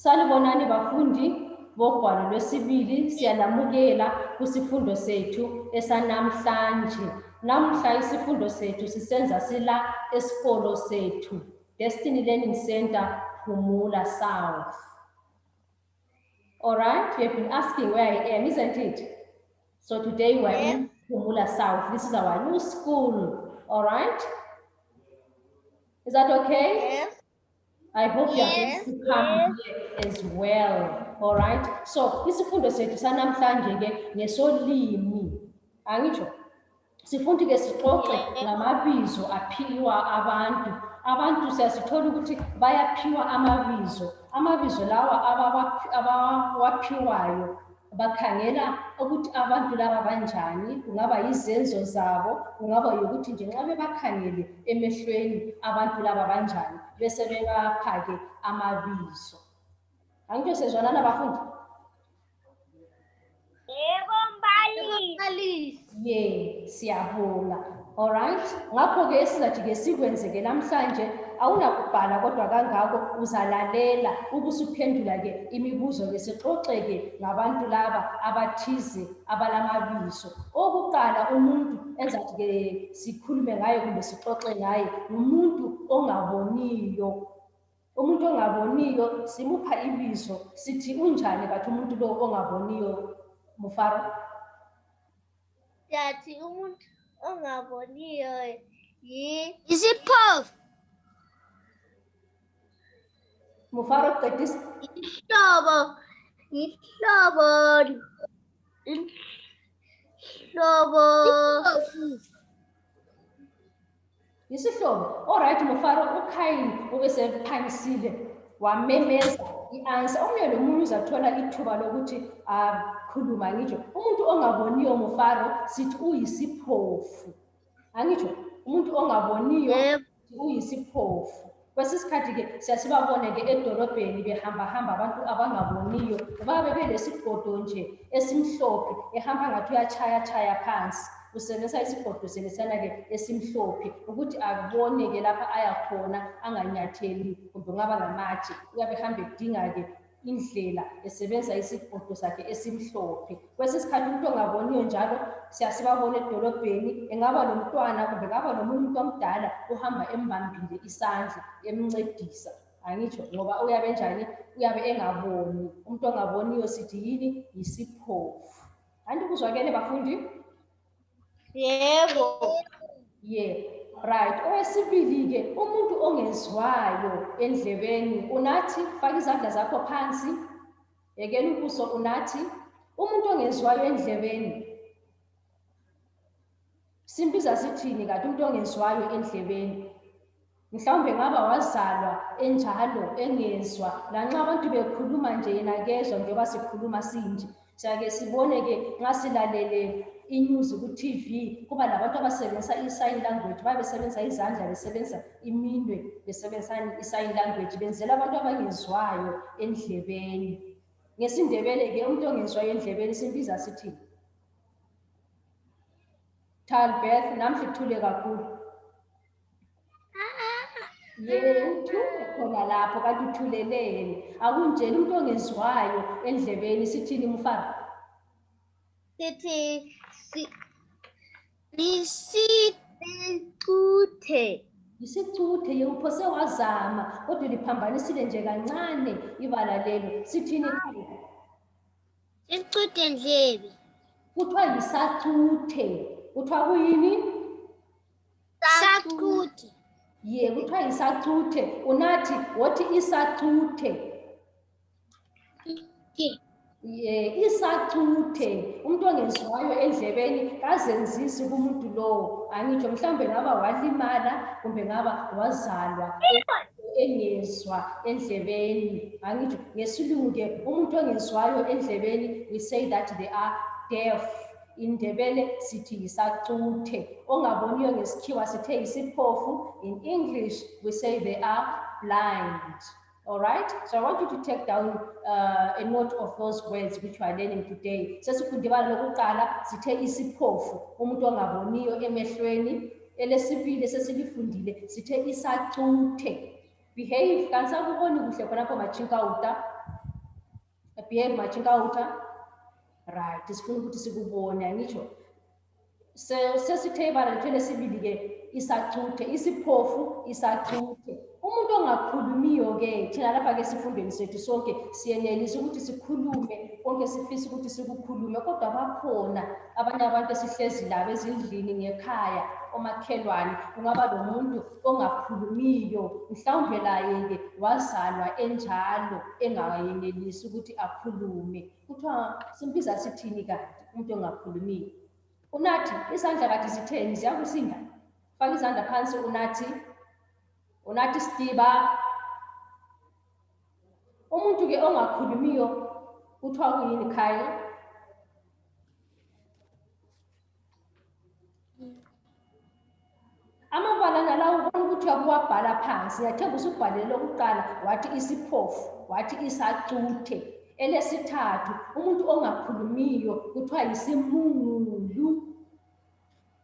Sanibonani bafundi bogwalo lwesibili, siyalamukela kusifundo sethu esanamhlanje. Namhla isifundo sethu sisenza sila esikolo sethu, Destiny Learning Center, Phumula South. All right, you have been asking where I am, isn't it? So today we're in Phumula South. This is our new school. All right? Is that okay? Yes. I hope you are Yes, going to come here as well. All right? So, isifundo sethu sanamhlanje ke ngesolimi. Angitsho. Sifundi ke sixoxe ngamabizo aphiwa abantu. Abantu siyasithola ukuthi bayaphiwa amabizo. Amabizo lawa abawaphiwayo bakhangela ukuthi abantu laba banjani, kungaba yizenzo zabo, kungaba ukuthi nje nxa bebakhangele emehlweni abantu laba banjani, bese bebapha ke amabizo. Angitsho sezwanana bafundi? Yebo mbalisi. Yeah, siyabonga. All right? Ngakho ke esizathi ke sikwenze ke namhlanje awunakubhala kodwa kangako uzalalela ubusuphendula ke imibuzo ke sixoxe ke ngabantu laba abathize abalamabizo. Okuqala umuntu enzathi ke sikhulume ngaye kumbe sixoxe ngaye umuntu ongaboniyo. Umuntu ongaboniyo simupha ibizo sithi unjani bathi umuntu lo ongaboniyo Mufaro? Yathi umuntu ongaboniyo isiphofu. Mufaro qedisa. Ihlobo. Isihlobo. All right, Mufaro ukhayini ubesephanisile wamemeza i-answer. Omunye nomunye uzathola ithuba lokuthi akhuluma ngitsho. Umuntu ongaboniyo Mufaro sithi uyisiphofu. Angitsho umuntu ongaboniyo uyisiphofu. Kwesisikhathi ke siyasibabone ke edolobheni behamba abantu abangaboniyo babe belesigodo nje esimhlophe ehamba ngathi uyachaya phansi. Usebenzisa isigodo selesana ke esimhlophe ukuthi abone ke lapha ayakhona anganyatheli kumbe ngaba ngamatshe. Uyabe hamba edinga ke indlela esebenzisa isigodo sakhe esimhlophe. Kwesisikhathi umuntu ongaboniyo njalo siyasibabona edolobheni engaba nomntwana kumbe ngaba nomunye umuntu omdala uhamba embambile isandla emncedisa. Angitsho ngoba uyabe njani uyabe engaboni. Umuntu ongaboniyo sithi yini? Yisiphofu. Anti kuzwakele bafundi? Yebo. Yeah, right. Owesibili ke umuntu ongezwayo endlebeni unathi faka izandla zakho phansi. Yekela ubuso unathi umuntu ongezwayo endlebeni. Simbiza sithini kanti umuntu ongezwayo endlebeni? Mhlawumbe ngaba wazalwa enjalo engezwa lanxa abantu bekhuluma nje yena kezwa njengoba sikhuluma sinje. Siyake sibone ke nxa silalele inews ku-TV kuba labantu abasebenzisa i-sign language babesebenzisa izandla besebenzisa iminwe besebenzisa i-sign language benzela abantu abangezwayo endlebeni. NgesiNdebele ke umuntu ongezwayo endlebeni simbiza sithini? Talbeth namhla uthule kakhulu. Uthule khona lapho kanti uthulelele. Akunjeni umuntu ongezwayo endlebeni sithini Mufaro? Sithi isicuthe. Isicuthe yeuphose wazama kodwa liphambanisile nje kancane ibala lelo. Sithini? Isicuthe ndlebe. Kuthiwa yisacuthe. Kuthiwa kuyini? Sacuthe. Kuthiwa yisacuthe. Unathi wothi isacuthe. Isacuthe. Umuntu ongezwayo endlebeni kazenzisi kumuntu lowo. Angitsho mhlawumbe ngaba walimala kumbe ngaba wazalwa engezwa endlebeni. Angitsho ngesilungu ke umuntu ongezwayo endlebeni we say that they are deaf. INdebele sithi yisacuthe. Ongaboniyo ngesikhiwa sithe yisiphofu. In English we say they are blind. All right, so I want you to take down a note of those words which we are learning today. Sesifundibala lokuqala sithe isiphofu, umuntu ongaboniyo emehlweni. Elesibili sesilifundile sithe isacuthe. Behave, kanisakuboni kuhle khonapho machinka uta. behave Machingauta. Right, sifuna ukuthi sikubone angitsho. Sesithe ibala lethu lesibili-ke isacuthe, isiphofu isacuthe. Umuntu ongakhulumiyo-ke thina lapha-ke esifundweni sethu sonke siyenelisa ukuthi sikhulume, konke sifisa ukuthi sikukhulume, kodwa bakhona abanye abantu esihlezi labo ezindlini ngekhaya, omakhelwane, kungaba nomuntu ongakhulumiyo, mhlawumbe laye-ke wazalwa enjalo engayenelisi ukuthi akhulume. Kuthiwa simbiza sithini kanti umuntu ongakhulumiyo? Unathi, isandla kade sitheni, ziyakusinda. Faka izandla phansi unathi. Unathi Stiba. Umuntu-ke ongakhulumiyo kuthiwa kuyini Kyle? Amabala nalawo ubona ukuthi uyabuwabhala phansi. Ngiyathemba usubhalele lokuqala wathi isiphofu, wathi isacuthe. Elesithathu, umuntu ongakhulumiyo kuthiwa yisimungulu.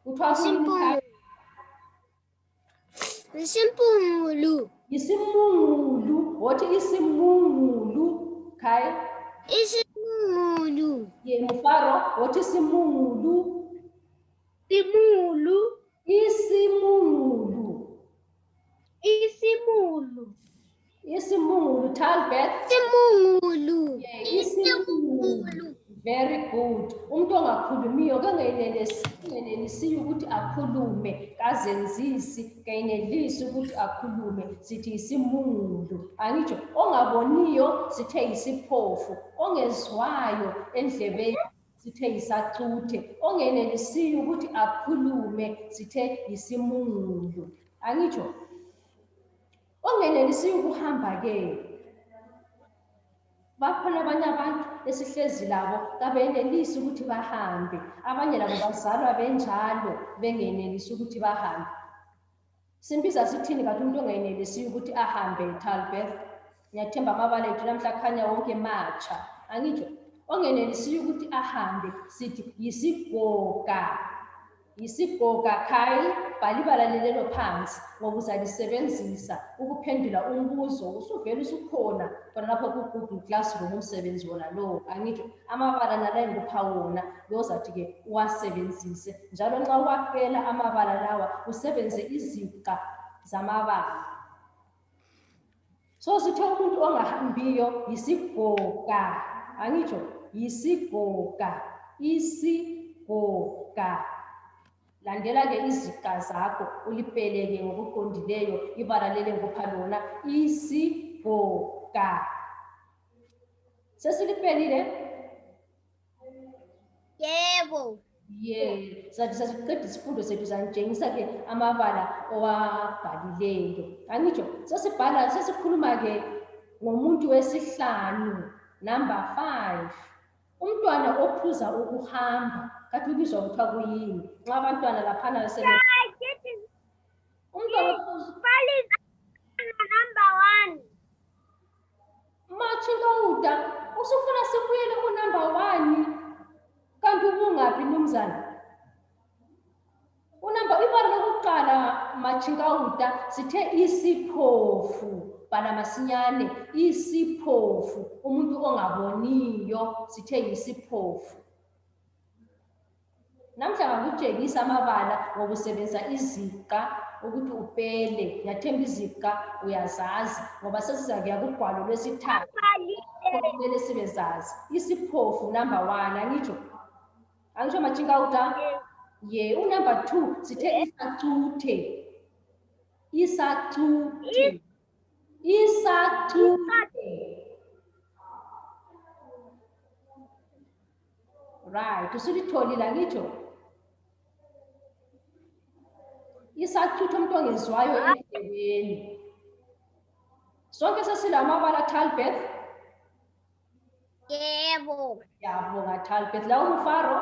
Kuthiwa Isimpungulu. Isimpungulu. Isimungulu, wathi isimungulu, Kai? Isimpungulu. Ye Mufaro, wathi isimungulu. Simulu. Isimungulu. Isimulu. Isimungulu, Talbeth. Simungulu. Yeah, isimungulu. Very good. Umuntu ongakhulumiyo kengenelisi ukuthi akhulume, kazenzisi, kenelisi ukuthi akhulume, sithi isimungulu. Angitsho, ongaboniyo sithe isiphofu, ongezwayo endlebeni sithe isacuthe, ongenelisiyo ukuthi akhulume sithe isimungulu. Angitsho, ongenelisiyo ukuhamba-ke bakhona abanye abantu esihlezi labo kabenelisi ukuthi bahambe, abanye labo bazalwa benjalo bengenelisi ukuthi bahambe. Simbiza sithini kanti umuntu ongenelisiyo ukuthi ahambe Talbeth? Ngiyathemba amabala ethu namhla khanya wonke matsha. Angitsho, ongenelisiyo ukuthi ahambe sithi yisigoga. Yisigoga Kyle, bhala ibala lelo phansi ngoba uzalisebenzisa ukuphendula umbuzo, usuvela usukhona khona lapho ku-Google Classroom umsebenzi wona lo. Angitsho, amabala nala engikupha wona lozathi-ke uwasebenzise, njalo nxa uwaqela amabala lawa usebenzise iziqa zamabala. So sithe umuntu ongahambiyo yisigoga. Angitsho, yisigoga, isigoga. Landela-ke iziqa zakho ulipeleke ngokuqondileyo ibala leli engikupha lona, isigoga. Sesilipelile? Yebo. Yeah, sathi sasiqeda isifundo sethu sanitshengisa-ke amabala owabhalileyo. Angitsho, sesikhuluma-ke ngomuntu wesihlanu, number 5. Umntwana ophuza ukuhamba. Kathi ubizwa kuthiwa kuyini? Nxa abantwana laphana umntwana number 1. Machingauta, usufuna sibuyele ku-number 1. Kanti ubungaphi mnumzana? Ibala lokuqala Machingauta sithe isiphofu. Bhala masinyane, isiphofu. Umuntu ongaboniyo sithe isiphofu. Namhla ngakutshengisa amabala ngokusebenzisa iziqa ukuthi upele. Ngiyathemba iziqa uyazazi ngoba sesizakuya kugwalo lwesithathu. Kumele sibe zazi. Isiphofu number 1, angitsho. Angitsho Machingauta? Ye, number 2 sithe isacuthe. Isacuthe. Isacuthe. Right, usulitholile angitsho. Isacuthe umuntu ongezwayo endlebeni. Sonke sesilamabala Talbeth? Yebo. Yabonga Talbeth. Lawo Mufaro?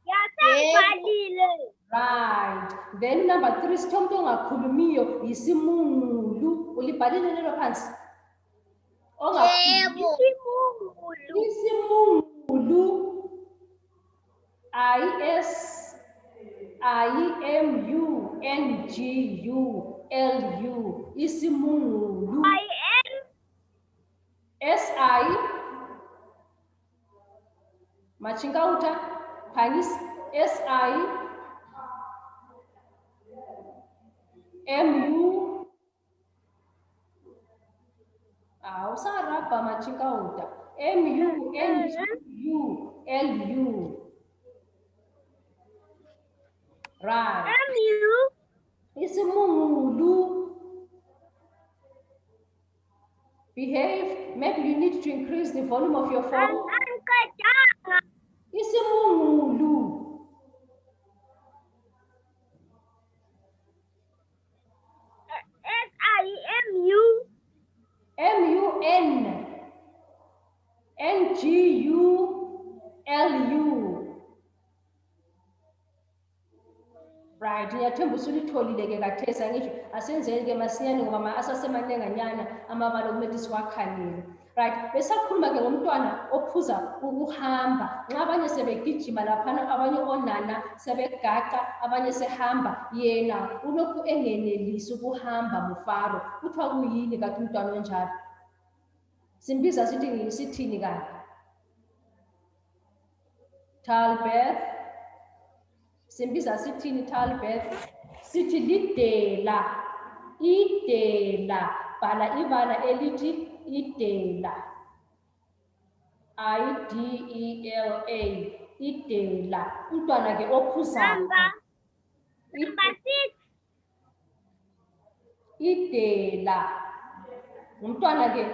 Yasebhalile. Right. Then number 3 sithe umuntu ongakhulumiyo yisimungulu. Ulibhalile lelo phansi? Yebo. Isimungulu. ISIMUNGULU. Isimungulu. SI Machingauta, Panis, S-I-M-U. Usarabha Machingauta. M-U-N-G-U-L-U. Right. M-U. Isimungulu. Behave. Maybe you need to increase the volume of your phone. Isimungulu. S-I-M-U. M-U-N-N-G-U-L-U. Right, ngiyathemba usulitholile ke kathesa ngisho asenzeni ke masinyane ngoba asasemanenganyana amabala okumele siwakhalele. Right, besakhuluma ke ngomntwana ophuza ukuhamba. Nxa abanye sebegijima laphana, abanye onana sebegaqa, abanye sehamba, yena ulokhu engenelisi ukuhamba Mufaro. Kuthiwa kuyini kathi umntwana onjalo? Simbiza sithini kanti? Talbeth. Simbiza sithini Talbeth? Sithi lidela. Idela. Bhala ibala elithi idela. I-D-E-L-A. Idela. Umntwana ke ophuzayo. Number 6. Idela. Umntwana ke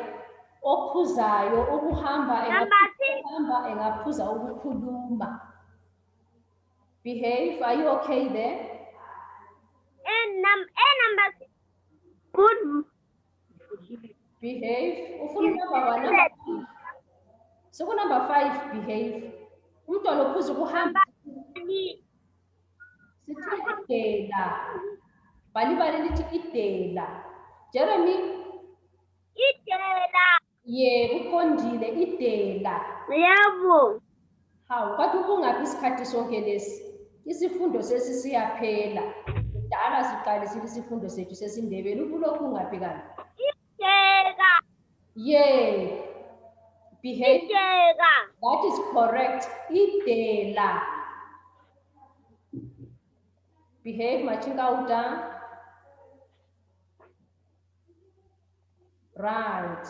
ophuzayo ukuhamba engaphuza ukukhuluma. Behave. Are you okay there? Number 6. Good. Behave. Ufuna number 5. So number 5, behave. Umntwana ophuza ukuhamba. Sithi idela. Bhala lithi idela. Jeremy. Idela. Yebo, uqondile idela. Yebo. Hawu, kanti ubungaphi isikhathi sonke lesi? Isifundo sesiyaphela. Kudala siqalisile isifundo sethu sesiNdebele. Ubulokhu ungaphi kanti? Idela. Yeah. Behave. Idela. That is correct. Idela. Behave, Machingauta. Right.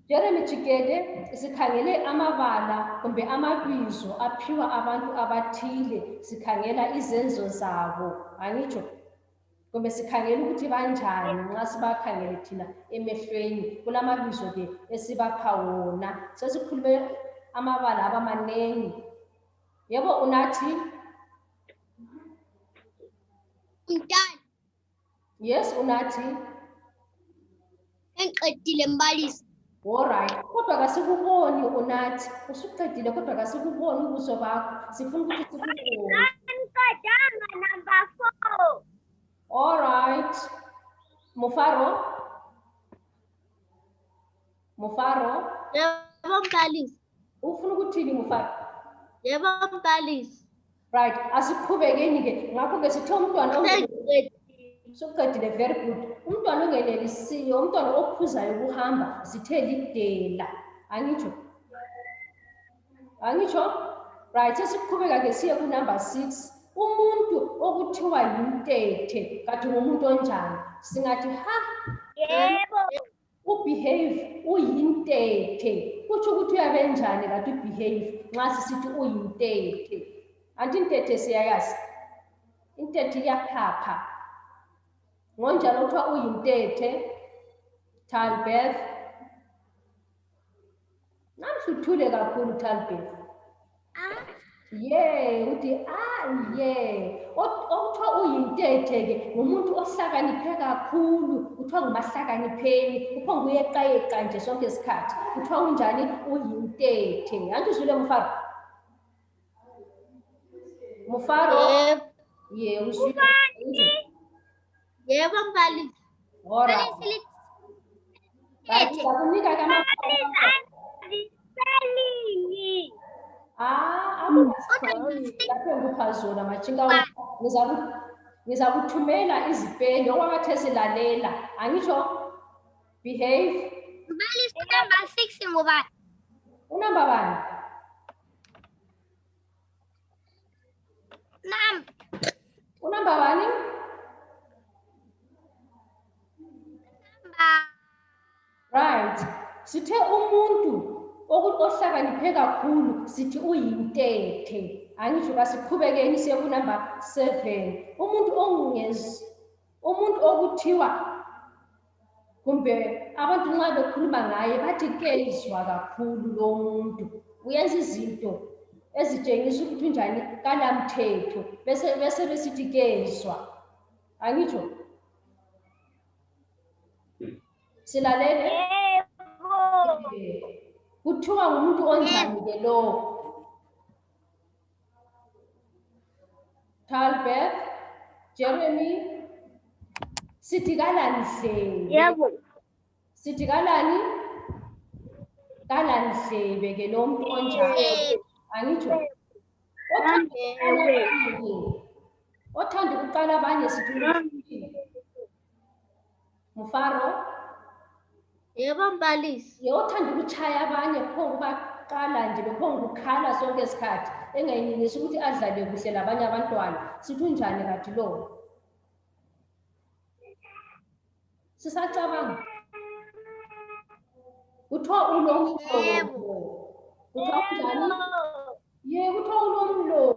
Jeremy Chikede, sikhangele amabala kumbe amabizo aphiwa abantu abathile, sikhangela izenzo zabo, angitsho? Kumbe sikhangela ukuthi banjani nxa sibakhangele thina emehlweni. Kulamabizo ke esibapha wona. Sesikhulume amabala abamanengi. Yebo unathi? Mntana. Yes, unathi? Engiqedile mbalisi. Alright, kodwa kasikuboni unathi. Usuqedile kodwa kasikuboni ubuso bakho. Sifuna ukuthi sikubone. Angiqedanga number 4. Alright. Mufaro? Mufaro? Yebo mbalisi. Ufuna ukuthini Mufaro? Yebo mbalisi. Right, asiqhubekeni ke. Ngakho ke sithe umntwana Suqedile, very good. Umntwana ongenelisiyo, umntwana ophuzayo ukuhamba, sithe lidela. Angitsho? Angitsho? Right, sesiqhubeka ke siye ku number 6. Umuntu okuthiwa yintethe, kathi ngumuntu onjani? Singathi Yebo. Ubehave uyintethe. Kutsho ukuthi uyabenjani kathi ubehave nxa sisithi uyintethe. Anti intethe siyayazi. Intethe iyaphapha. Ngonjalo kuthiwa uyintethe. Talbeth. Namhluthule kakhulu Talbeth. Yeah, uthi yeah. Okuthiwa uyintethe ke ngumuntu ohlakaniphe kakhulu, kuthiwa ngumahlakanipheni, uphonga uyeqayeqa nje sonke isikhathi. Kuthiwa unjani? Uyintethe. Angizwile Mufaro? Mufaro? Yeah, uzwile. Yebo mbalisi. Alright. Ngizakunika ke Spelling. Lapho ngikupha zona Machinga. Ngizakuthumela izipendo okwakathe silalela. Angisho? Behave. Mbalisi number 6 ngubani? Unamba bani? Unamba bani? Right. Sithe umuntu ohlakaniphe kakhulu sithi uyintethe. Angisho kasiqhubekeni siye kunamba 7. Umuntu okuthiwa kumbe abantu nxa bekhuluma ngaye bathi kezwa kakhulu lo muntu. Uyenza izinto ezitshengisa ukuthi unjani kalamthetho bese besithi kezwa. Angitsho? Silalele? Kuthiwa ngumuntu onjani ke lo? Talbert, Jeremy, sithi kalanhlebe. Yebo. Sithi kalani? Kalanhlebe ke lo muntu onjani. Angitsho? Othanda ukuqala abanye sithi Mufaro. Yebo mbalisi. Othanda ukuchaya abanye pho kubaqala nje bephonga ukukhala sonke isikhathi engayiningisi ukuthi adlale kuhle labanye abantwana. Sithi unjani kathi lo? Sisacabanga. Kuthiwa unomlomo. Kuthiwa unjani? Kuthiwa unomlomo.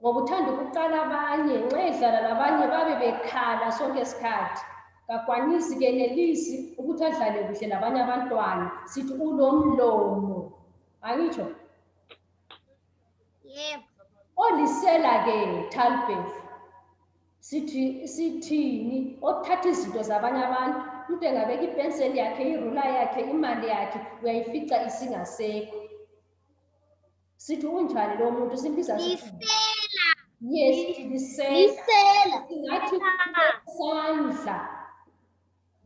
Ngoba uthanda ukuqala abanye nxa edlala labanye babe bekhala sonke isikhathi. Kakwanisi kenelisi ukuthi adlale kuhle labanye abantwana. Sithi unomlomo. Angitsho? Yebo. Olisela ke Talbert. Sithini? Othatha izinto zabanye abantu. Umuntu engabeka ipenseli yakhe, irula yakhe, imali yakhe, uyayifica isingasekho. Sithi unjani lo muntu? Simbiza Lisela. Yes, lisela. Lisela. Singathi sandla.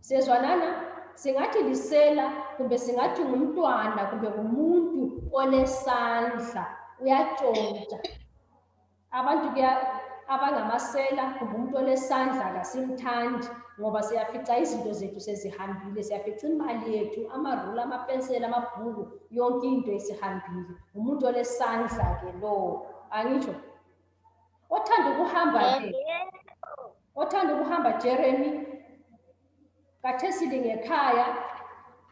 Sezwanana? Singathi lisela kumbe singathi ngumntwana kumbe ngumuntu olesandla uyatshontsha. Abantu ke abangamasela kumbe umuntu olesandla kasimthandi ngoba siyafica izinto zethu sezihambile, siyafica imali yethu, amarula, amapensela, amabhuku, yonke into esihambile. Umuntu olesandla ke lo. Angitsho? Othanda ukuhamba ke. Othanda ukuhamba Jeremy. Kathesi lingekhaya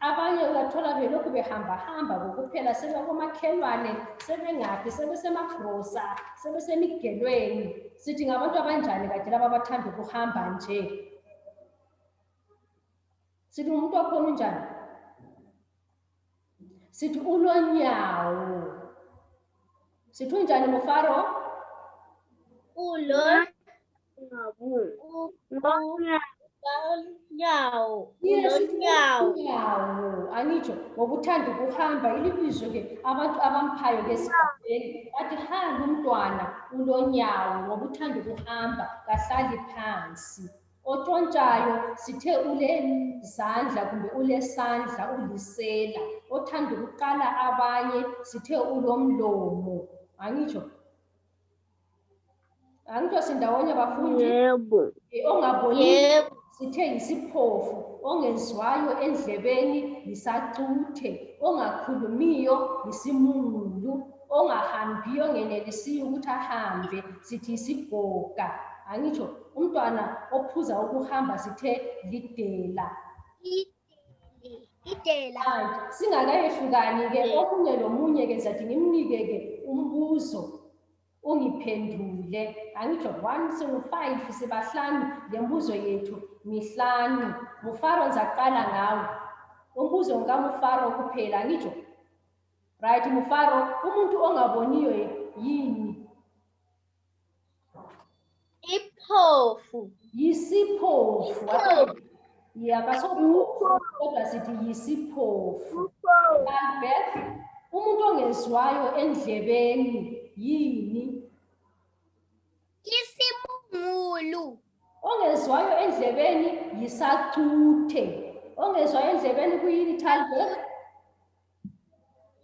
abanye uyathola belokhu behamba kokuphela sebekomakhelwane sebengaphi sebesemagrosa sebesemigelweni. Sithi ngabantu abanjani kade laba abathanda ukuhamba nje? Sithi umuntu wakhona unjani? Sithi ulonyawo. Sithi unjani Mufaro? Ulonyawo. Angitsho ngokuthanda ukuhamba ilibizo ke abantu abamphayo ke esigabeni bathi hamba umntwana ulonyawo ngokuthanda ukuhamba kahlali phansi. Otshontshayo sithe ulezandla kumbe ulesandla ulisela. Othanda ukuqala abanye sithe ulomlomo. Angitsho? Angitsho sindawonye bafundi? Yebo. Ongaboni sithe yisiphofu, ongezwayo endlebeni yisacuthe, ongakhulumiyo yisimungulu, ongahambiyo ngenelisiyo ukuthi ahambe sithi yisigoga. Angitsho? Umntwana ophuza ukuhamba sithe lidela. Idela. Singakayehlukani ke omunye lomunye ke zathi ngimnike ke umbuzo ungiphendule. Angitsho 1 singu-5 sibahlanu lembuzo yethu mihlanu. Mufaro ngizaqala ngawe. Umbuzo ngaMufaro kuphela. Angitsho? Right Mufaro, umuntu ongaboniyo yini? Iphofu. Yisiphofu. Yakasophofu kodwa sithi yisiphofu. Albert, umuntu ongezwayo endlebeni yini? Isimungulu. Ongezwayo endlebeni yisacuthe. Ongezwayo endlebeni kuyini Talbert?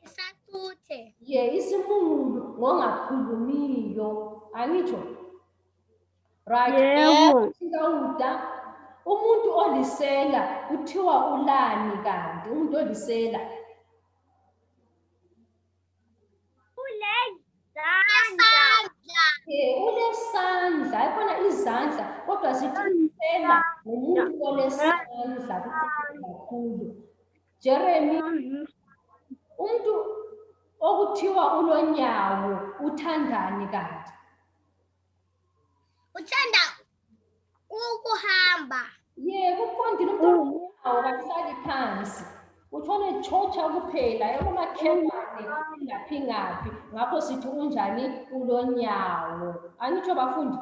Isacuthe. Isimungulu ngongakhulumiyo. Angitsho? Right. Yebo. Singawuda. Umuntu olisela kuthiwa ulani kanti? Umuntu olisela Ulezandla. Ulesandla, ikhona izandla, kodwa sithi phela ngumuntu olesandla kakhulu. Jeremy, umuntu okuthiwa ulonyawo uthandani kanti? Uthanda ukuhamba. Kuqondile umuntu olonyawo kahlali phansi. Utshone tshotsha kuphela ekumakhelwane ingaphi ngaphi. Ngakho sithi unjani ulonyawo. Angitsho bafundi?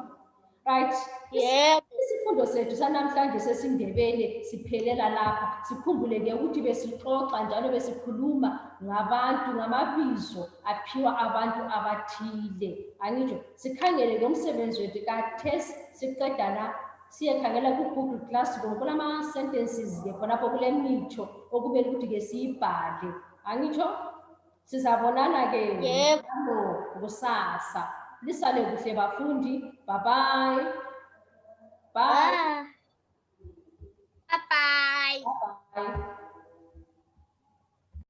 Right. Yebo. Isifundo sethu sanamhlanje sesiNdebele siphelela lapha. Sikhumbule-ke ukuthi besixoxa njalo besikhuluma ngabantu, ngamabizo aphiwa abantu abathile. Angitsho sikhangele-ke umsebenzi wethu kathesi siqeda la siyekhangela ku-Google Classroom kulama-sentences-ke khonapho kule mitho okumele ukuthi-ke siyibhale. Angitsho sizabonana-ke njalo kusasa. Lisale kuhle bafundi. Bye-bye. Bye. Bye. Bye. Bye.